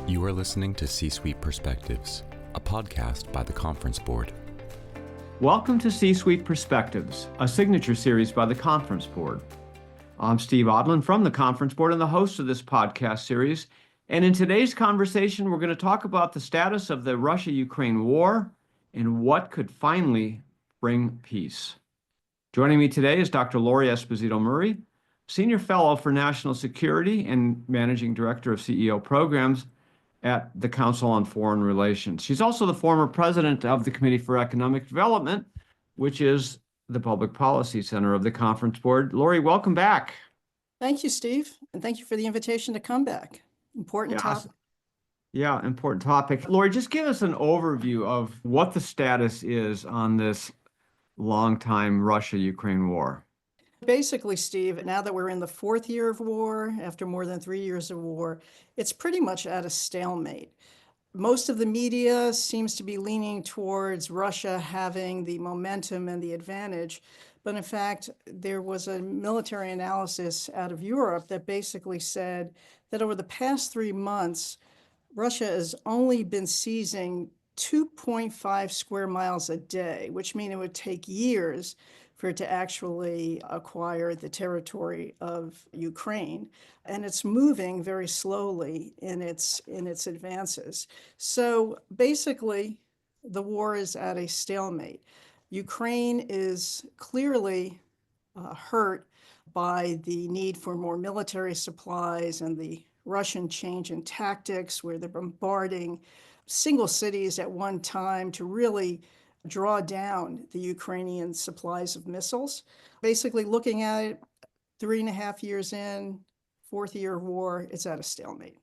You are listening to C-Suite Perspectives, a podcast by the Conference Board. Welcome to C-Suite Perspectives, a signature series by the Conference Board. I'm Steve Odland from the Conference Board and the host of this podcast series. And in today's conversation, we're going to talk about the status of the Russia-Ukraine war and what could finally bring peace. Joining me today is Dr. Lori Esposito Murray, Senior Fellow for National Security and Managing Director of CEO Programs at the Council on Foreign Relations. She's also the former president of the Committee for Economic Development, which is the Public Policy Center of the Conference Board. Lori, welcome back. Thank you, Steve, and thank you for the invitation to come back. Important topic. Yeah, important topic. Lori, just give us an overview of what the status is on this long-time Russia-Ukraine war. Basically, Steve, now that we're in the fourth year of war, after more than 3 years of war, it's pretty much at a stalemate. Most of the media seems to be leaning towards Russia having the momentum and the advantage. But in fact, there was a military analysis out of Europe that basically said that over the past 3 months, Russia has only been seizing 2.5 square miles a day, which means it would take years for it to actually acquire the territory of Ukraine. And it's moving very slowly in its advances. So basically, the war is at a stalemate. Ukraine is clearly hurt by the need for more military supplies and the Russian change in tactics, where they're bombarding single cities at one time to really draw down the Ukrainian supplies of missiles. Basically, looking at it, 3.5 years in, fourth year of war, it's at a stalemate.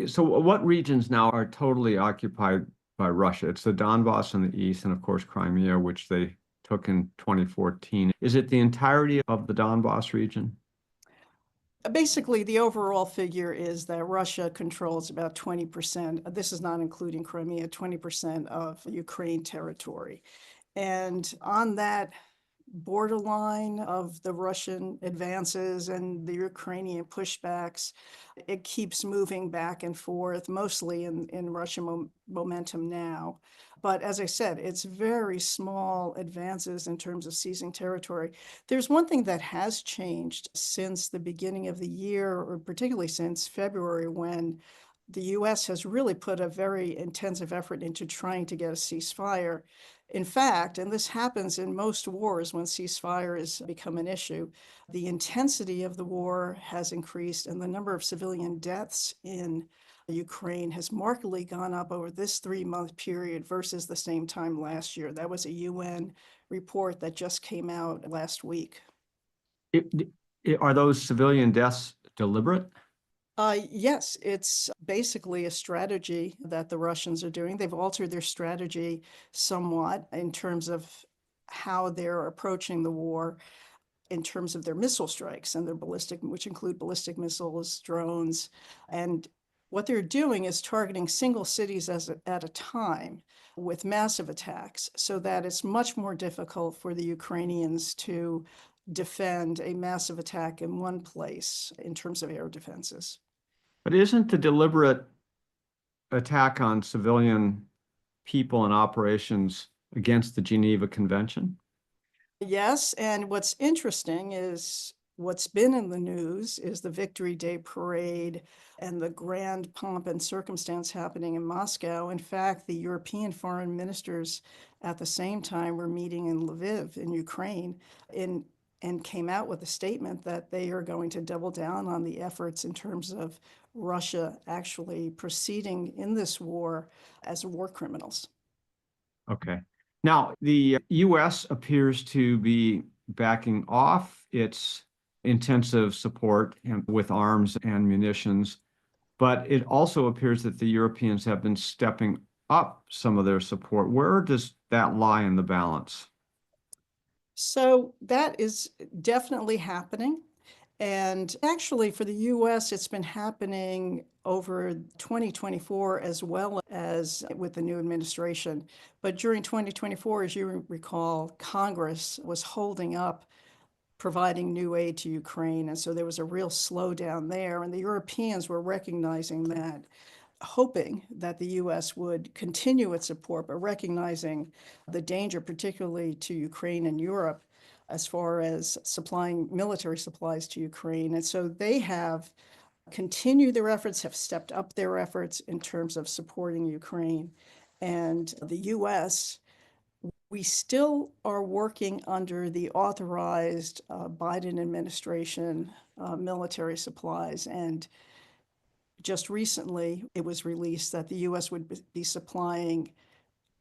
So what regions now are totally occupied by Russia? It's the Donbass in the east and, of course, Crimea, which they took in 2014. Is it the entirety of the Donbass region? Basically, the overall figure is that Russia controls about 20%. This is not including Crimea, 20% of Ukraine territory. And on that borderline of the Russian advances and the Ukrainian pushbacks, it keeps moving back and forth, mostly in Russian momentum now. But as I said, it's very small advances in terms of seizing territory. There's one thing that has changed since the beginning of the year, or particularly since February, when the U.S. has really put a very intensive effort into trying to get a ceasefire. In fact, and this happens in most wars when ceasefire has become an issue, the intensity of the war has increased and the number of civilian deaths in Ukraine has markedly gone up over this 3-month period versus the same time last year. That was a UN report that just came out last week. Are those civilian deaths deliberate? Yes, it's basically a strategy that the Russians are doing. They've altered their strategy somewhat in terms of how they're approaching the war, in terms of their missile strikes and their ballistic, which include ballistic missiles, drones. And what they're doing is targeting single cities at a time with massive attacks, so that it's much more difficult for the Ukrainians to defend a massive attack in one place in terms of air defenses. But isn't the deliberate attack on civilian people and operations against the Geneva Convention? Yes, and what's interesting is what's been in the news is the Victory Day parade and the grand pomp and circumstance happening in Moscow. In fact, the European foreign ministers at the same time were meeting in Lviv in Ukraine and came out with a statement that they are going to double down on the efforts in terms of Russia actually proceeding in this war as war criminals. Okay. Now, the U.S. appears to be backing off its intensive support with arms and munitions, but it also appears that the Europeans have been stepping up some of their support. Where does that lie in the balance? So that is definitely happening. And actually, for the U.S., it's been happening over 2024 as well as with the new administration. But during 2024, as you recall, Congress was holding up providing new aid to Ukraine. And so there was a real slowdown there. And the Europeans were recognizing that hoping that the U.S. would continue its support, but recognizing the danger, particularly to Ukraine and Europe, as far as supplying military supplies to Ukraine. And so they have continued their efforts, have stepped up their efforts in terms of supporting Ukraine. And the U.S., we still are working under the authorized Biden administration military supplies. And just recently, it was released that the U.S. would be supplying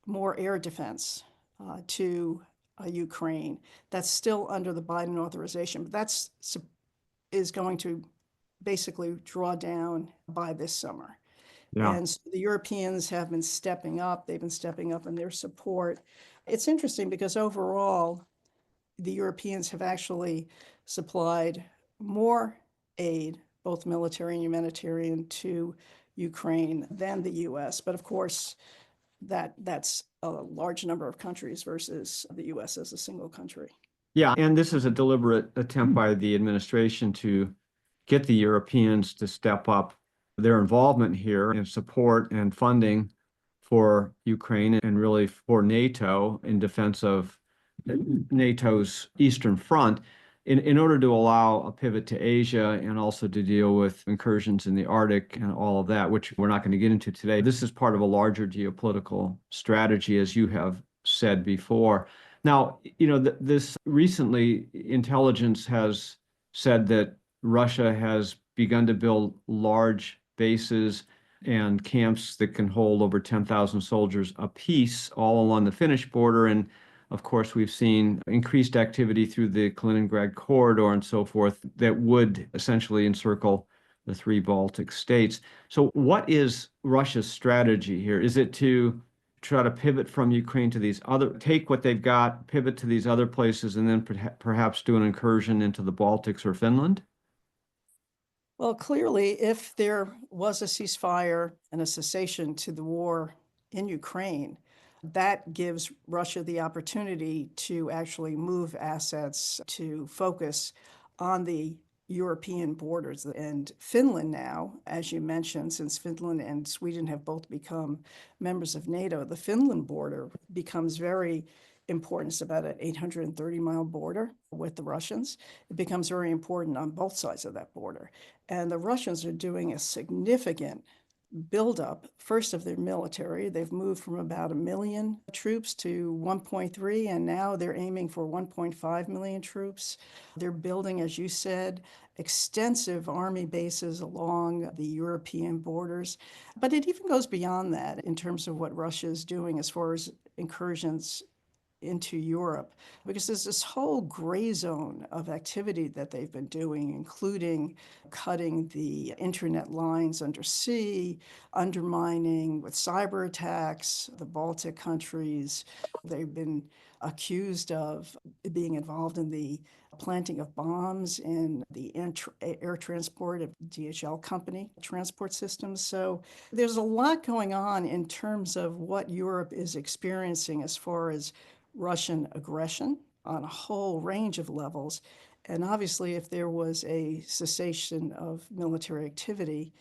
more air defense to Ukraine. That's still under the Biden authorization, but that's is going to basically draw down by this summer. Yeah. And so the Europeans have been stepping up. They've been stepping up in their support. It's interesting because overall, the Europeans have actually supplied more aid, both military and humanitarian, to Ukraine than the U.S. But of course, that's a large number of countries versus the U.S. as a single country. Yeah, and this is a deliberate attempt by the administration to get the Europeans to step up their involvement here and support and funding for Ukraine and really for NATO in defense of NATO's Eastern Front in order to allow a pivot to Asia and also to deal with incursions in the Arctic and all of that, which we're not going to get into today. This is part of a larger geopolitical strategy, as you have said before. Now, this recently intelligence has said that Russia has begun to build large bases and camps that can hold over 10,000 soldiers apiece all along the Finnish border. And of course, we've seen increased activity through the Kaliningrad corridor and so forth that would essentially encircle the three Baltic states. So what is Russia's strategy here? Is it to try to pivot from Ukraine to take what they've got, pivot to these other places, and then perhaps do an incursion into the Baltics or Finland? Well, clearly, if there was a ceasefire and a cessation to the war in Ukraine, that gives Russia the opportunity to actually move assets to focus on the European borders. And Finland now, as you mentioned, since Finland and Sweden have both become members of NATO, the Finland border becomes very important. It's about an 830-mile border with the Russians. It becomes very important on both sides of that border. And the Russians are doing a significant buildup, first of their military. They've moved from about 1 million troops to 1.3, and now they're aiming for 1.5 million troops. They're building, as you said, extensive army bases along the European borders. But it even goes beyond that in terms of what Russia is doing as far as incursions into Europe, because there's this whole gray zone of activity that they've been doing, including cutting the internet lines undersea, undermining with cyber attacks the Baltic countries. They've been accused of being involved in the planting of bombs in the air transport of DHL company transport systems. So there's a lot going on in terms of what Europe is experiencing as far as Russian aggression on a whole range of levels. And obviously, if there was a cessation of military activity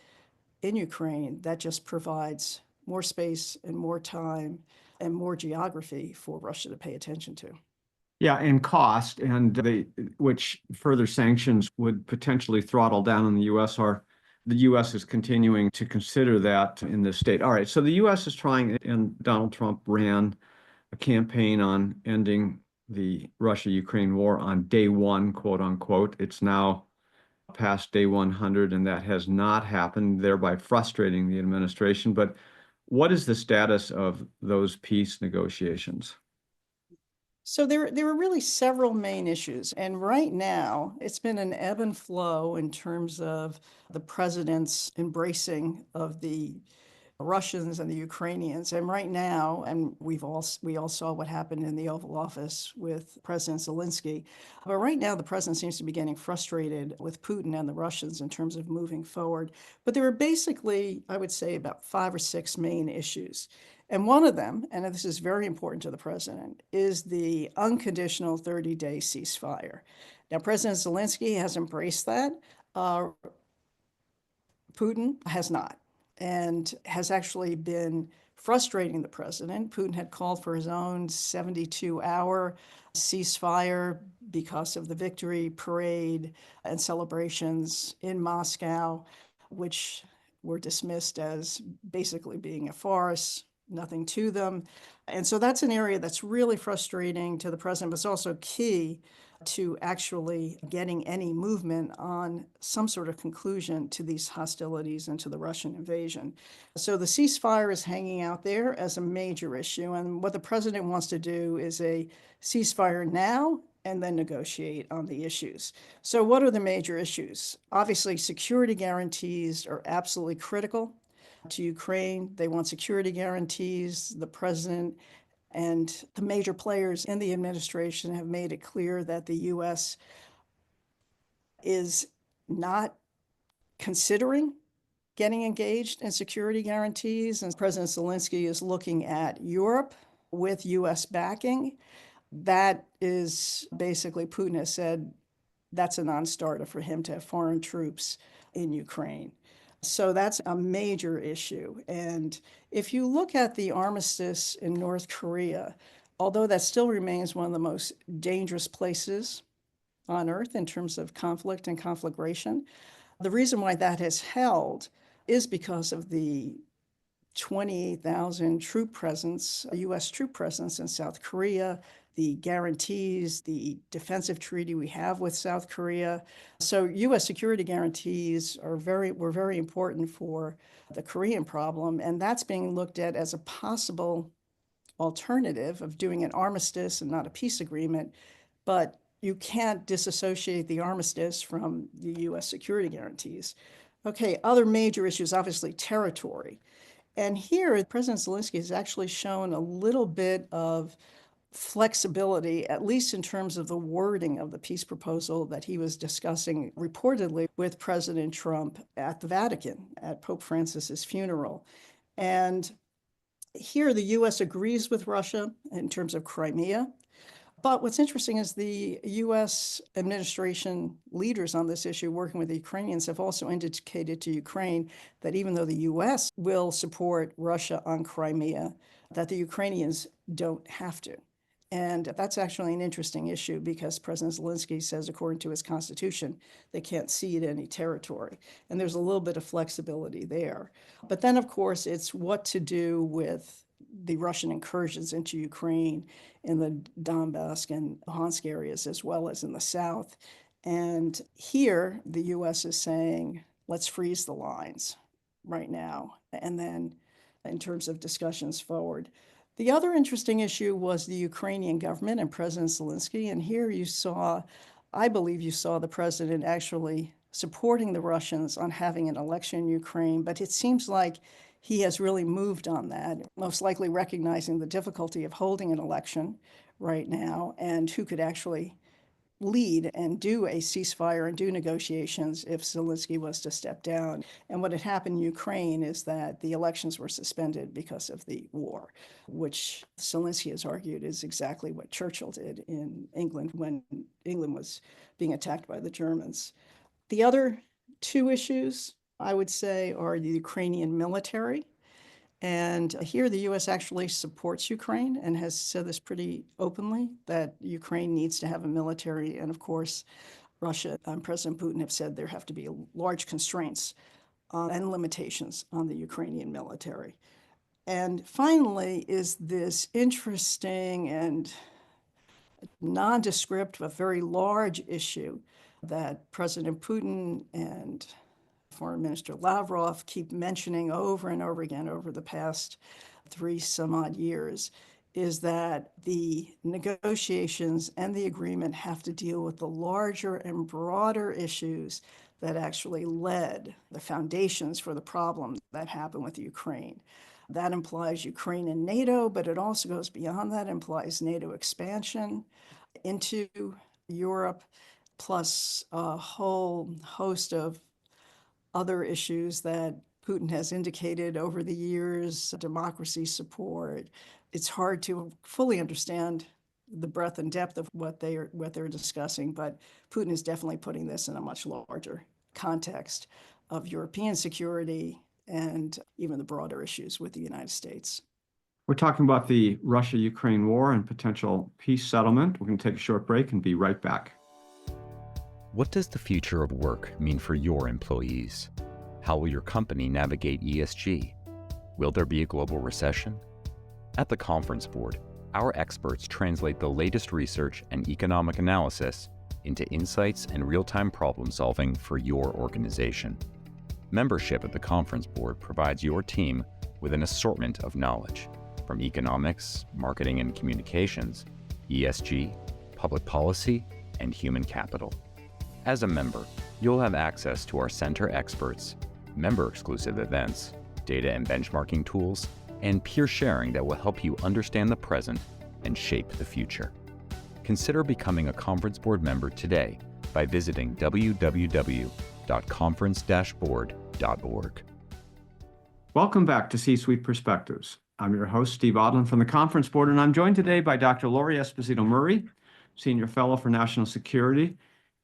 in Ukraine, that just provides more space and more time and more geography for Russia to pay attention to. Yeah, and cost, which further sanctions would potentially throttle down in the U.S. The U.S. is continuing to consider that in this state. All right, so the U.S. is trying, and Donald Trump ran a campaign on ending the Russia-Ukraine war on day one, quote unquote. It's now past day 100, and that has not happened, thereby frustrating the administration. But what is the status of those peace negotiations? So there are really several main issues. And right now, it's been an ebb and flow in terms of the president's embracing of the Russians and the Ukrainians. And right now, and we all saw what happened in the Oval Office with President Zelensky. But right now, the president seems to be getting frustrated with Putin and the Russians in terms of moving forward. But there are basically, I would say, about 5 or 6 main issues. And one of them, and this is very important to the president, is the unconditional 30-day ceasefire. Now, President Zelensky has embraced that. Putin has not. and has actually been frustrating the president. Putin had called for his own 72-hour ceasefire because of the victory parade and celebrations in Moscow, which were dismissed as basically being a farce, nothing to them. And so that's an area that's really frustrating to the president, but it's also key to actually getting any movement on some sort of conclusion to these hostilities and to the Russian invasion. So the ceasefire is hanging out there as a major issue. And what the president wants to do is a ceasefire now and then negotiate on the issues. So what are the major issues? Obviously, security guarantees are absolutely critical to Ukraine. They want security guarantees. The president and the major players in the administration have made it clear that the U.S. is not considering getting engaged in security guarantees, and President Zelensky is looking at Europe with U.S. backing. That is basically, Putin has said that's a non-starter for him to have foreign troops in Ukraine. So that's a major issue. And if you look at the armistice in North Korea, although that still remains one of the most dangerous places on earth in terms of conflict and conflagration, the reason why that has held is because of the 28,000 troop presence, U.S. troop presence in South Korea, the guarantees, the defensive treaty we have with South Korea. So U.S. security guarantees were very important for the Korean problem, and that's being looked at as a possible alternative of doing an armistice and not a peace agreement. But you can't disassociate the armistice from the U.S. security guarantees. Okay, other major issues, obviously territory. And here, President Zelensky has actually shown a little bit of flexibility, at least in terms of the wording of the peace proposal that he was discussing reportedly with President Trump at the Vatican at Pope Francis's funeral. And here, the U.S. agrees with Russia in terms of Crimea. But what's interesting is the U.S. administration leaders on this issue, working with the Ukrainians, have also indicated to Ukraine that even though the U.S. will support Russia on Crimea, that the Ukrainians don't have to. And that's actually an interesting issue because President Zelensky says, according to his constitution, they can't cede any territory. And there's a little bit of flexibility there. But then, of course, it's what to do with the Russian incursions into Ukraine in the Donbass and Luhansk areas, as well as in the south. And here, the U.S. is saying, let's freeze the lines right now. And then in terms of discussions forward. The other interesting issue was the Ukrainian government and President Zelensky. And here you saw, I believe you saw the president actually supporting the Russians on having an election in Ukraine. But it seems like he has really moved on that, most likely recognizing the difficulty of holding an election right now and who could actually lead and do a ceasefire and do negotiations if Zelensky was to step down. And what had happened in Ukraine is that the elections were suspended because of the war, which Zelensky has argued is exactly what Churchill did in England when England was being attacked by the Germans. The other two issues, I would say, are the Ukrainian military. And here the U.S. actually supports Ukraine and has said this pretty openly, that Ukraine needs to have a military. And of course, Russia and President Putin have said there have to be large constraints and limitations on the Ukrainian military. And finally is this interesting and nondescript but very large issue that President Putin and Foreign Minister Lavrov keep mentioning over and over again over the past 3 some odd years, is that the negotiations and the agreement have to deal with the larger and broader issues that actually led the foundations for the problem that happened with Ukraine. That implies Ukraine and NATO, but it also goes beyond that, implies NATO expansion into Europe, plus a whole host of other issues that Putin has indicated over the years, democracy support. It's hard to fully understand the breadth and depth of what they're discussing, but Putin is definitely putting this in a much larger context of European security, and even the broader issues with the United States. We're talking about the Russia-Ukraine war and potential peace settlement. We're going to take a short break and be right back. What does the future of work mean for your employees? How will your company navigate ESG? Will there be a global recession? At the Conference Board, our experts translate the latest research and economic analysis into insights and real-time problem solving for your organization. Membership at the Conference Board provides your team with an assortment of knowledge, from economics, marketing and communications, ESG, public policy, and human capital. As a member, you'll have access to our center experts, member-exclusive events, data and benchmarking tools, and peer sharing that will help you understand the present and shape the future. Consider becoming a Conference Board member today by visiting www.conference-board.org. Welcome back to C-Suite Perspectives. I'm your host, Steve Odland from the Conference Board, and I'm joined today by Dr. Lori Esposito Murray, Senior Fellow for National Security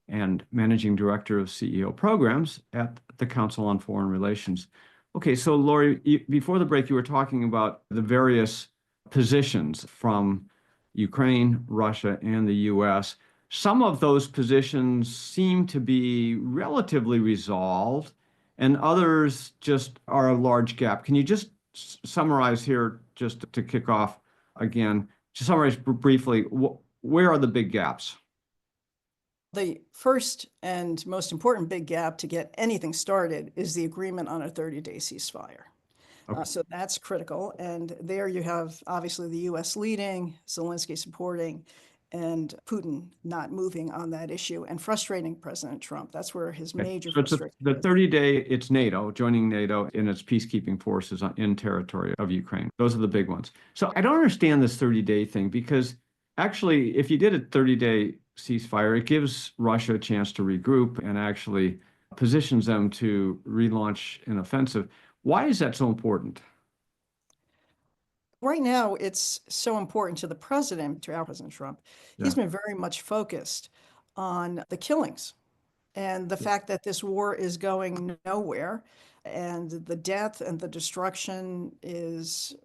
and Managing Director of CEO Programs at the Council on Foreign Relations. Okay, so Lori, before the break, you were talking about the various positions from Ukraine, Russia, and the U.S. Some of those positions seem to be relatively resolved, and others just are a large gap. Can you just summarize here, just to kick off again, to summarize briefly, where are the big gaps? The first and most important big gap to get anything started is the agreement on a 30-day ceasefire. Okay. So that's critical. And there you have obviously the U.S. leading, Zelensky supporting, and Putin not moving on that issue and frustrating President Trump. That's where his major frustration the is. 30-day, it's NATO, joining NATO in its peacekeeping forces in territory of Ukraine. Those are the big ones. So I don't understand this 30-day thing, because actually, if you did a 30-day ceasefire, it gives Russia a chance to regroup and actually positions them to relaunch an offensive. Why is that so important? Right now, it's so important to the president, to our President Trump. He's Yeah. been very much focused on the killings and the fact that this war is going nowhere, and the death and the destruction is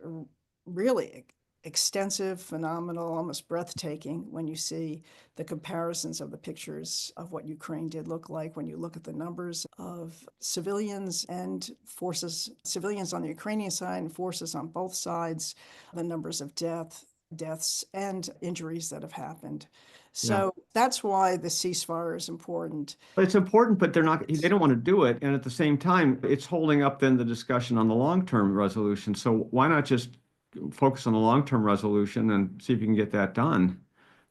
really extensive, phenomenal, almost breathtaking when you see the comparisons of the pictures of what Ukraine did look like, when you look at the numbers of civilians and forces, civilians on the Ukrainian side and forces on both sides, the numbers of deaths and injuries that have happened. So that's why the ceasefire is important. It's important, but they don't want to do it. And at the same time, it's holding up then the discussion on the long-term resolution. So why not just focus on the long-term resolution and see if you can get that done?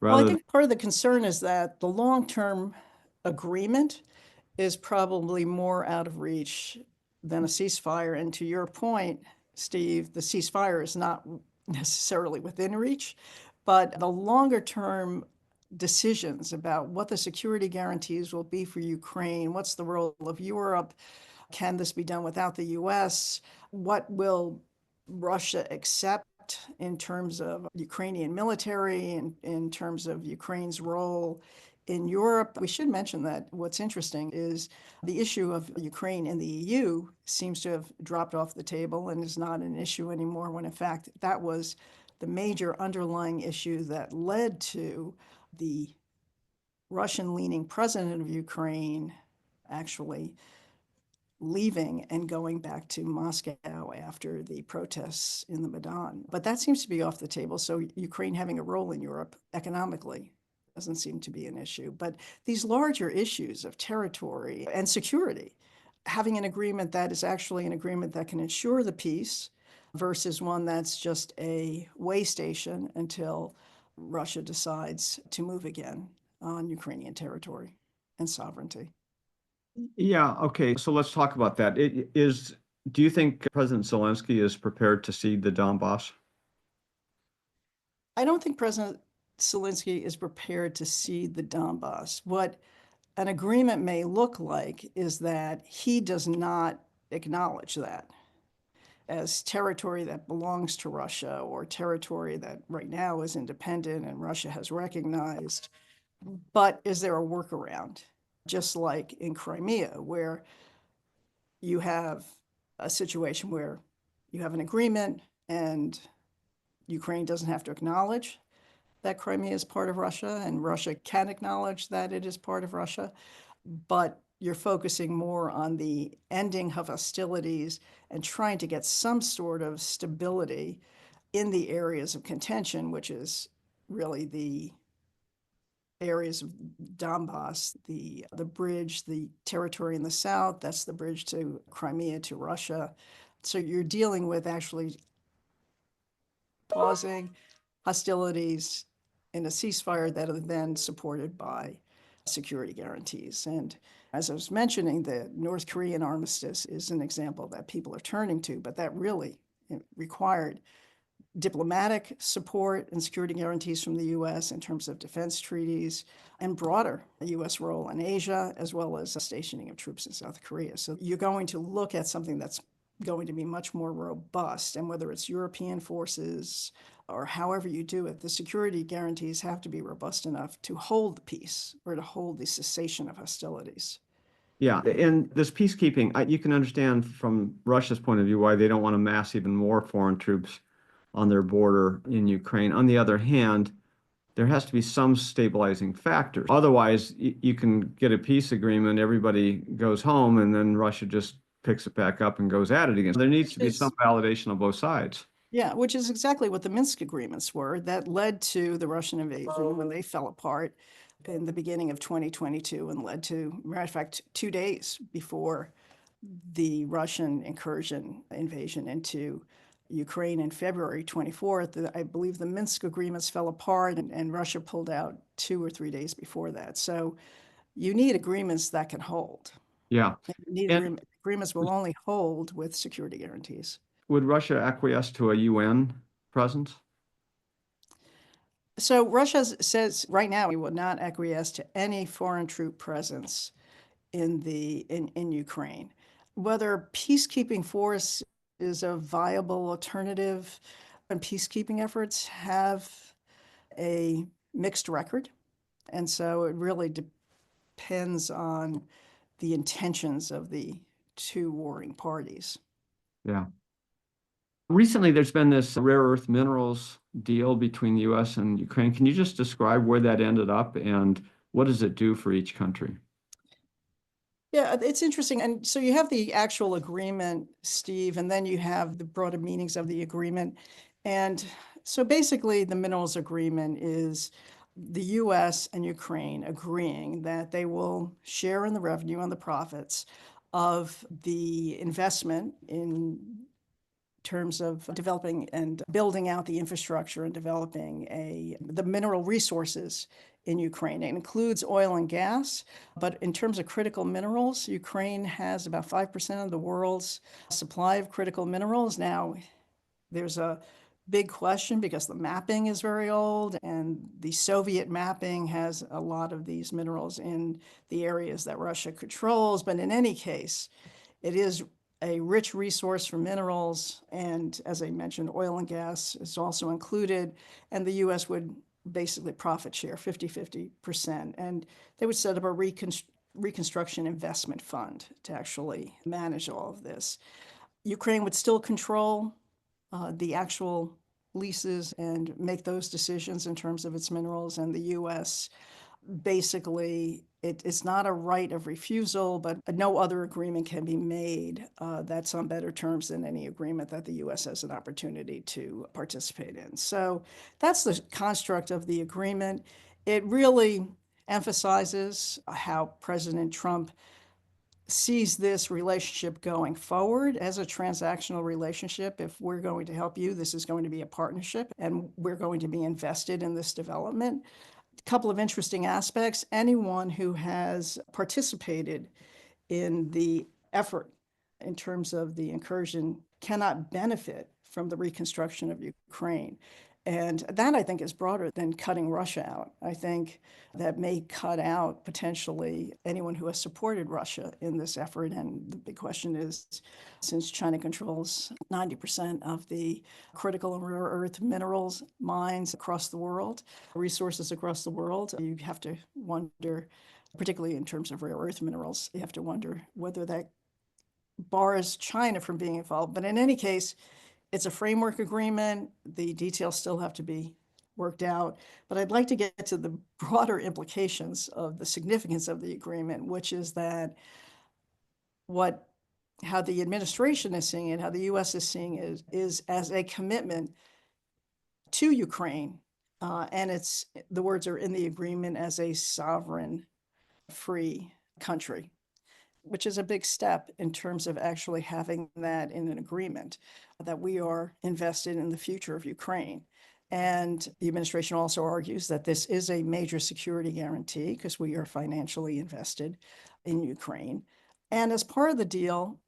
Well, I think part of the concern is that the long-term agreement is probably more out of reach than a ceasefire. And to your point, Steve, the ceasefire is not necessarily within reach, but the longer-term decisions about what the security guarantees will be for Ukraine, what's the role of Europe, can this be done without the U.S., what will Russia accept in terms of Ukrainian military and in terms of Ukraine's role in Europe. We should mention that what's interesting is the issue of Ukraine in the EU seems to have dropped off the table and is not an issue anymore, when in fact that was the major underlying issue that led to the Russian-leaning president of Ukraine actually leaving and going back to Moscow after the protests in the Maidan. But that seems to be off the table. So Ukraine having a role in Europe economically doesn't seem to be an issue. But these larger issues of territory and security, having an agreement that is actually an agreement that can ensure the peace versus one that's just a way station until Russia decides to move again on Ukrainian territory and sovereignty. Yeah, okay. So let's talk about that. Do you think President Zelensky is prepared to cede the Donbass? I don't think President Zelensky is prepared to cede the Donbass. What an agreement may look like is that he does not acknowledge that as territory that belongs to Russia, or territory that right now is independent and Russia has recognized. But is there a workaround? Just like in Crimea, where you have a situation where you have an agreement and Ukraine doesn't have to acknowledge that Crimea is part of Russia, and Russia can acknowledge that it is part of Russia, but you're focusing more on the ending of hostilities and trying to get some sort of stability in the areas of contention, which is really the areas of Donbass, the bridge, the territory in the south, that's the bridge to Crimea, to Russia. So you're dealing with actually pausing hostilities in a ceasefire that are then supported by security guarantees. And as I was mentioning, the North Korean armistice is an example that people are turning to, but that really required diplomatic support and security guarantees from the U.S. in terms of defense treaties and broader U.S. role in Asia, as well as stationing of troops in South Korea. So you're going to look at something that's going to be much more robust. And whether it's European forces or however you do it, the security guarantees have to be robust enough to hold the peace or to hold the cessation of hostilities. Yeah, and this peacekeeping, you can understand from Russia's point of view why they don't want to mass even more foreign troops on their border in Ukraine. On the other hand, there has to be some stabilizing factors. Otherwise, you can get a peace agreement, everybody goes home, and then Russia just picks it back up and goes at it again. There needs to be some validation on both sides. Yeah, which is exactly what the Minsk agreements were that led to the Russian invasion when they fell apart in the beginning of 2022 and led to, matter of fact, 2 days before the Russian invasion into Ukraine in February 24th. I believe the Minsk agreements fell apart and Russia pulled out 2 or 3 days before that. So you need agreements that can hold. Yeah. You need agreements will only hold with security guarantees. Would Russia acquiesce to a UN presence? So Russia says right now we will not acquiesce to any foreign troop presence in Ukraine. Whether peacekeeping force is a viable alternative, and peacekeeping efforts have a mixed record. And so it really depends on the intentions of the two warring parties. Yeah. Recently, there's been this rare earth minerals deal between the U.S. and Ukraine. Can you just describe where that ended up and what does it do for each country? Yeah, it's interesting. And so you have the actual agreement, Steve, and then you have the broader meanings of the agreement. And so basically, the minerals agreement is the US and Ukraine agreeing that they will share in the revenue and the profits of the investment in terms of developing and building out the infrastructure and developing the mineral resources in Ukraine. It includes oil and gas, but in terms of critical minerals, Ukraine has about 5% of the world's supply of critical minerals. Now, there's a big question because the mapping is very old and the Soviet mapping has a lot of these minerals in the areas that Russia controls. But in any case, it is a rich resource for minerals. And as I mentioned, oil and gas is also included. And the US would basically profit share 50-50%. And they would set up a reconstruction investment fund to actually manage all of this. Ukraine would still control the actual leases and make those decisions in terms of its minerals. And the US basically, it's not a right of refusal, but no other agreement can be made that's on better terms than any agreement that the U.S. has an opportunity to participate in. So that's the construct of the agreement. It really emphasizes how President Trump sees this relationship going forward as a transactional relationship. If we're going to help you, this is going to be a partnership, and we're going to be invested in this development. A couple of interesting aspects. Anyone who has participated in the effort in terms of the incursion cannot benefit from the reconstruction of Ukraine. And that, I think, is broader than cutting Russia out. I think that may cut out potentially anyone who has supported Russia in this effort. And the big question is, since China controls 90% of the critical and rare earth minerals mines across the world, resources across the world, you have to wonder, particularly in terms of rare earth minerals, you have to wonder whether that bars China from being involved. But in any case, it's a framework agreement. The details still have to be worked out. But I'd like to get to the broader implications of the significance of the agreement, which is that how the administration is seeing it, how the U.S. is seeing it, is as a commitment to Ukraine. And the words are in the agreement, as a sovereign, free country, which is a big step in terms of actually having that in an agreement, that we are invested in the future of Ukraine. And the administration also argues that this is a major security guarantee because we are financially invested in Ukraine. And as part of the deal,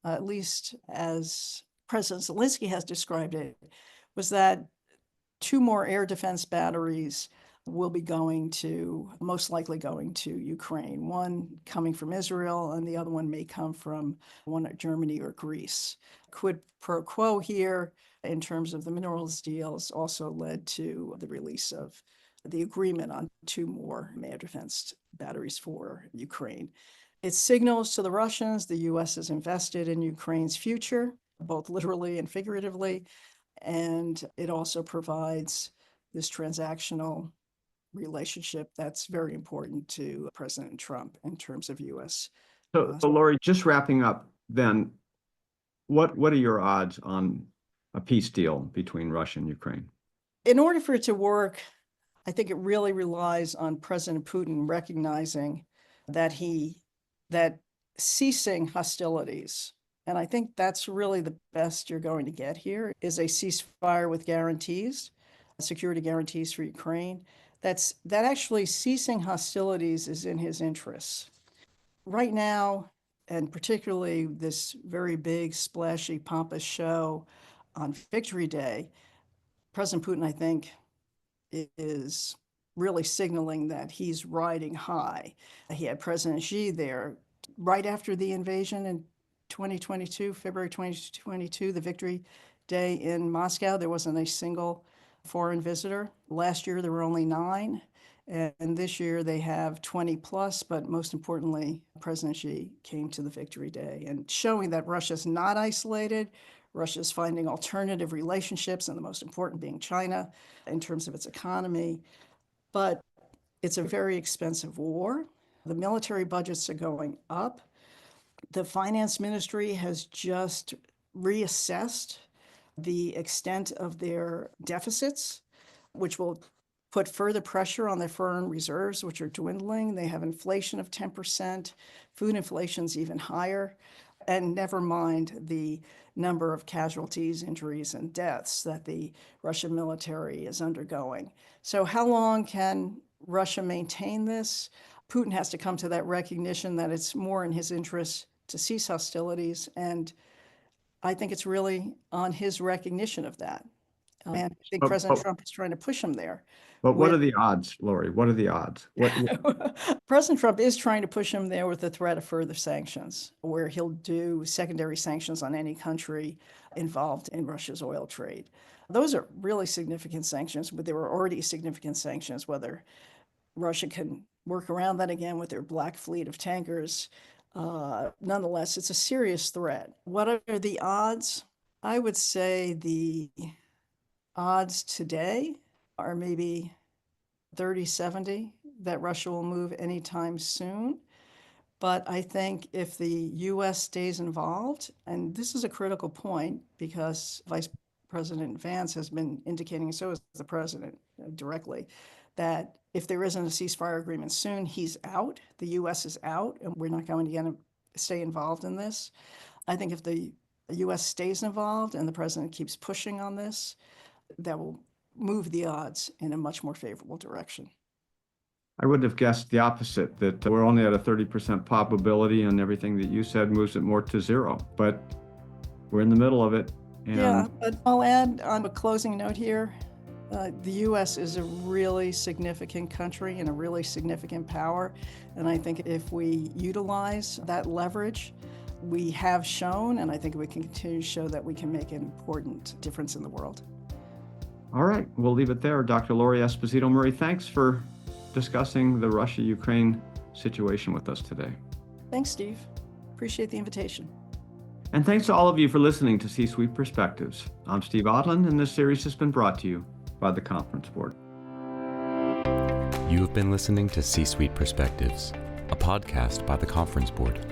at least as President Zelensky has described it, was that 2 more air defense batteries will be most likely going to Ukraine. One coming from Israel, and the other one may come from one at Germany or Greece. Quid pro quo here, in terms of the minerals deals, also led to the release of the agreement on 2 more air defense batteries for Ukraine. It signals to the Russians the U.S. is invested in Ukraine's future, both literally and figuratively, and it also provides this transactional relationship that's very important to President Trump in terms of U.S. So Lori, just wrapping up then, what are your odds on a peace deal between Russia and Ukraine? In order for it to work, I think it really relies on President Putin recognizing that ceasing hostilities, and I think that's really the best you're going to get here, is a ceasefire with guarantees, security guarantees for Ukraine. That actually ceasing hostilities is in his interests. Right now, and particularly this very big, splashy, pompous show on Victory Day, President Putin, I think, is really signaling that he's riding high. He had President Xi there right after the invasion in 2022, February 2022, the Victory Day in Moscow. There wasn't a single foreign visitor. Last year, there were only 9. And this year they have 20 plus, but most importantly, President Xi came to the Victory Day and showing that Russia's not isolated. Russia's finding alternative relationships, and the most important being China in terms of its economy. But it's a very expensive war. The military budgets are going up. The finance ministry has just reassessed the extent of their deficits, which will put further pressure on their foreign reserves, which are dwindling. They have inflation of 10%. Food inflation's even higher. And never mind the number of casualties, injuries, and deaths that the Russian military is undergoing. So how long can Russia maintain this? Putin has to come to that recognition that it's more in his interest to cease hostilities. And I think it's really on his recognition of that. And I think President Trump is trying to push him there. But what are the odds, Lori? What are the odds? President Trump is trying to push him there with the threat of further sanctions, where he'll do secondary sanctions on any country involved in Russia's oil trade. Those are really significant sanctions, but there were already significant sanctions. Whether Russia can work around that again with their black fleet of tankers, nonetheless, it's a serious threat. What are the odds? I would say the odds today are maybe 30-70 that Russia will move anytime soon. But I think if the U.S. stays involved, and this is a critical point because Vice President Vance has been indicating, so is the president directly, that if there isn't a ceasefire agreement soon, he's out, the U.S. is out, and we're not going to stay involved in this. I think if the U.S. stays involved and the president keeps pushing on this, that will move the odds in a much more favorable direction. I would have guessed the opposite, that we're only at a 30% probability, and everything that you said moves it more to 0. But we're in the middle of it. And yeah, but I'll add on a closing note here. The U.S. is a really significant country and a really significant power. And I think if we utilize that leverage, we have shown, and I think we can continue to show that we can make an important difference in the world. All right, we'll leave it there. Dr. Lori Esposito Murray, thanks for discussing the Russia-Ukraine situation with us today. Thanks, Steve. Appreciate the invitation. And thanks to all of you for listening to C-Suite Perspectives. I'm Steve Odland, and this series has been brought to you by the Conference Board. You have been listening to C-Suite Perspectives, a podcast by the Conference Board.